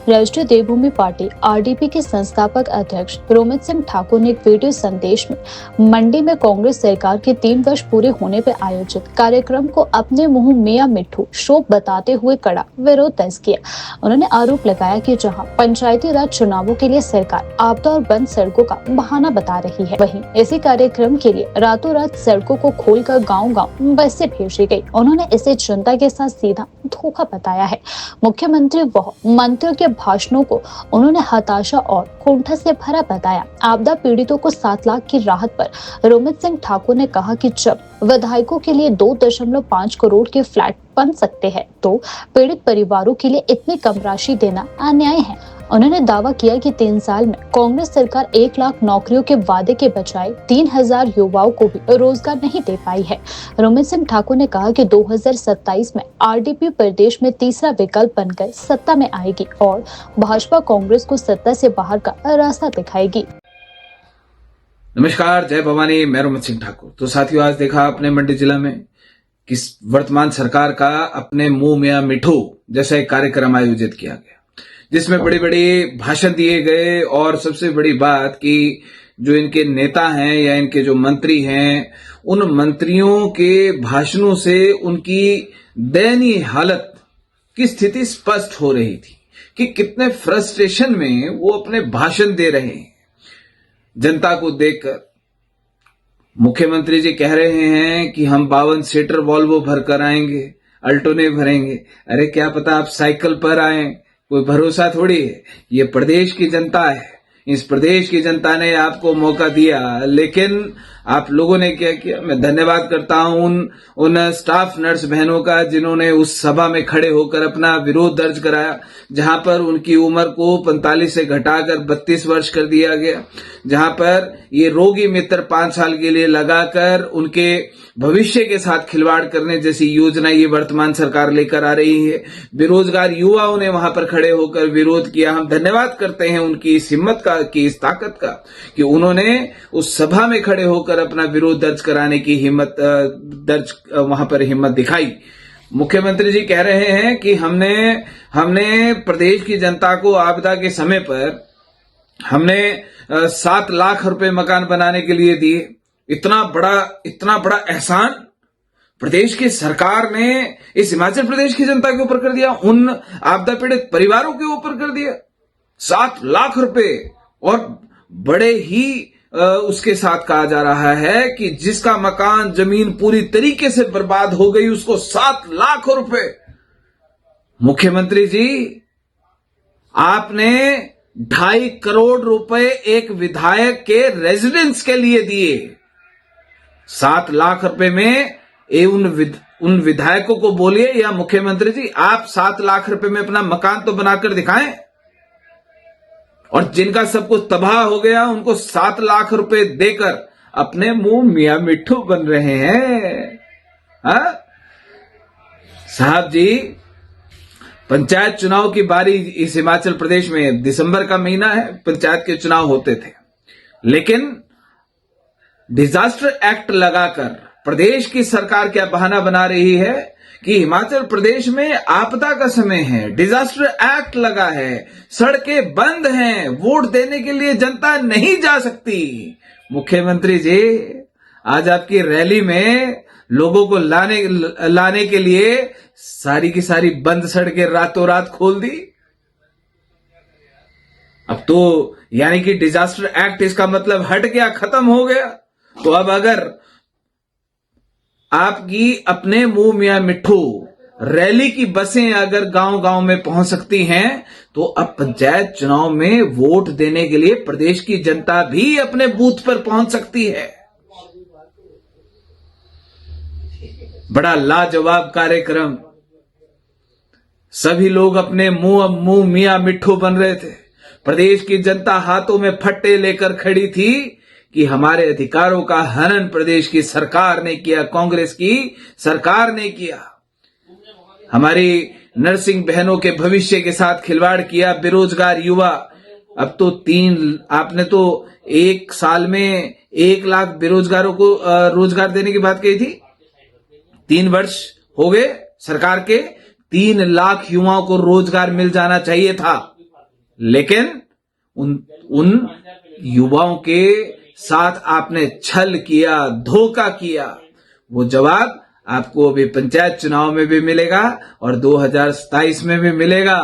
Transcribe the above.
राष्ट्रीय देवभूमि party RDP के संस्थापक अध्यक्ष रोमित सिंह ठाकुर ने एक वीडियो संदेश में मंडी में कांग्रेस सरकार के 3 वर्ष पूरे होने पर आयोजित कार्यक्रम को अपने मुंह मियां मिट्ठू शो बताते हुए कड़ा विरोध दर्ज किया। उन्होंने आरोप लगाया कि जहां पंचायती राज चुनावों के लिए सरकार आपदा और बंद सड़कों का बहाना बता रही है, वहीं इसी कार्यक्रम के लिए रातों रात सड़कों को खोलकर गांव-गांव बसें भेजी गई। उन्होंने इसे जनता के साथ सीधा धोखा बताया है। मुख्यमंत्री व मंत्रियों के भाषणों को उन्होंने हताशा और कुंठा से भरा बताया। आपदा पीड़ितों को 7 लाख की राहत पर रोमित सिंह ठाकुर ने कहा कि जब विधायकों के लिए 2.5 करोड़ के फ्लैट बन सकते हैं तो पीड़ित परिवारों के लिए इतनी कम राशि देना अन्याय है। उन्होंने दावा किया कि 3 साल में कांग्रेस सरकार 1 लाख नौकरियों के वादे के बजाय 3000 युवाओं को भी रोजगार नहीं दे पाई है। रोमित सिंह ठाकुर ने कहा कि 2027 में आरडीपी प्रदेश में तीसरा विकल्प बनकर सत्ता में आएगी और भाजपा कांग्रेस को सत्ता से बाहर का रास्ता दिखाएगी। नमस्कार, जय भवानी। मैं रोमित सिंह ठाकुर। तो साथियों, आज देखा अपने मंडी जिला में किस वर्तमान सरकार का अपने मुंह मियां मिट्ठू जैसा एक कार्यक्रम आयोजित किया गया, जिसमें बड़ी बड़ी भाषण दिए गए और सबसे बड़ी बात कि जो इनके नेता हैं या इनके जो मंत्री हैं, उन मंत्रियों के भाषणों से उनकी दयनीय हालत की स्थिति स्पष्ट हो रही थी कि कितने फ्रस्ट्रेशन में वो अपने भाषण दे रहे हैं। जनता को देखकर मुख्यमंत्री जी कह रहे हैं कि हम 52 सीटर वॉल्वो भर कर आएंगे, अल्टो नहीं भरेंगे। अरे क्या पता आप साइकिल पर आए, कोई भरोसा थोड़ी है। ये प्रदेश की जनता है, इस प्रदेश की जनता ने आपको मौका दिया, लेकिन आप लोगों ने क्या किया। मैं धन्यवाद करता हूं उन स्टाफ नर्स बहनों का जिन्होंने उस सभा में खड़े होकर अपना विरोध दर्ज कराया, जहां पर उनकी उम्र को 45 से घटाकर 32 वर्ष कर दिया गया, जहां पर ये रोगी मित्र 5 साल के लिए लगाकर उनके भविष्य के साथ खिलवाड़ करने जैसी योजना ये वर्तमान सरकार लेकर आ रही है। बेरोजगार युवाओं ने वहां पर खड़े होकर विरोध किया। हम धन्यवाद करते हैं उनकी इस हिम्मत का, की इस ताकत का, कि उन्होंने उस सभा में खड़े होकर अपना विरोध दर्ज कराने की वहां पर हिम्मत दिखाई। मुख्यमंत्री जी कह रहे हैं कि हमने प्रदेश की जनता को आपदा के समय पर हमने 7 लाख रुपए मकान बनाने के लिए दिए। इतना बड़ा एहसान प्रदेश की सरकार ने इस हिमाचल प्रदेश की जनता के ऊपर कर दिया, उन आपदा पीड़ित परिवारों के ऊपर कर दिया 7 लाख रुपए। और बड़े ही उसके साथ कहा जा रहा है कि जिसका मकान जमीन पूरी तरीके से बर्बाद हो गई उसको 7 लाख रुपए। मुख्यमंत्री जी, आपने 2.5 करोड़ रुपए एक विधायक के रेजिडेंस के लिए दिए। 7 लाख रुपए में उन विधायकों को बोलिए या मुख्यमंत्री जी, आप 7 लाख रुपए में अपना मकान तो बनाकर दिखाएं। और जिनका सब कुछ तबाह हो गया उनको 7 लाख रुपए देकर अपने मुंह मियां मिट्ठू बन रहे हैं। साहब जी, पंचायत चुनाव की बारी इस हिमाचल प्रदेश में दिसंबर का महीना है, पंचायत के चुनाव होते थे, लेकिन डिजास्टर एक्ट लगाकर प्रदेश की सरकार क्या बहाना बना रही है कि हिमाचल प्रदेश में आपदा का समय है, डिजास्टर एक्ट लगा है, सड़कें बंद हैं, वोट देने के लिए जनता नहीं जा सकती। मुख्यमंत्री जी, आज आपकी रैली में लोगों को लाने के लिए सारी की सारी बंद सड़कें रातों रात खोल दी। अब तो यानी कि डिजास्टर एक्ट इसका मतलब हट गया, खत्म हो गया। तो अब अगर आपकी अपने मुंह मियां मिट्ठू रैली की बसें अगर गांव-गांव में पहुंच सकती हैं, तो अब पंचायत चुनाव में वोट देने के लिए प्रदेश की जनता भी अपने बूथ पर पहुंच सकती है। बड़ा लाजवाब कार्यक्रम। सभी लोग अपने मुंह मियां मिट्ठू बन रहे थे। प्रदेश की जनता हाथों में फट्टे लेकर खड़ी थी कि हमारे अधिकारों का हनन प्रदेश की सरकार ने किया, कांग्रेस की सरकार ने किया। हमारी नर्सिंग बहनों के भविष्य के साथ खिलवाड़ किया। बेरोजगार युवा, अब तो आपने तो 1 साल में 1 लाख बेरोजगारों को रोजगार देने की बात कही थी। 3 वर्ष हो गए सरकार के, 3 लाख युवाओं को रोजगार मिल जाना चाहिए था। लेकिन उन युवाओं के साथ आपने छल किया, धोखा किया, वो जवाब आपको अभी पंचायत चुनाव में भी मिलेगा और 2027 में भी मिलेगा।